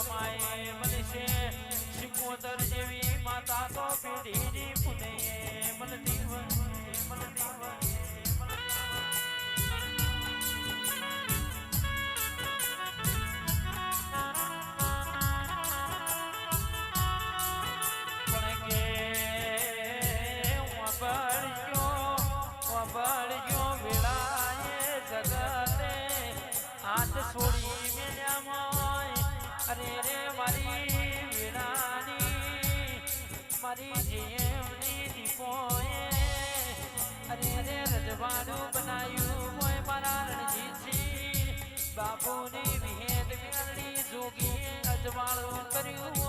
માએ મળશે શિકોતર જેવી માતા તો પેઢીની પુને મળતી બળજો વિળાએ જગતે હાથ છોડી મેળ્યામાં અરે રે મારી વિળાની મારી જેમની દીપોએ અરે રે રજવાડું બનાવ્યું હોય મારા રણજીતસિંહ બાપુની વિહેદ મેળડી જોગી અજવાળું કર્યું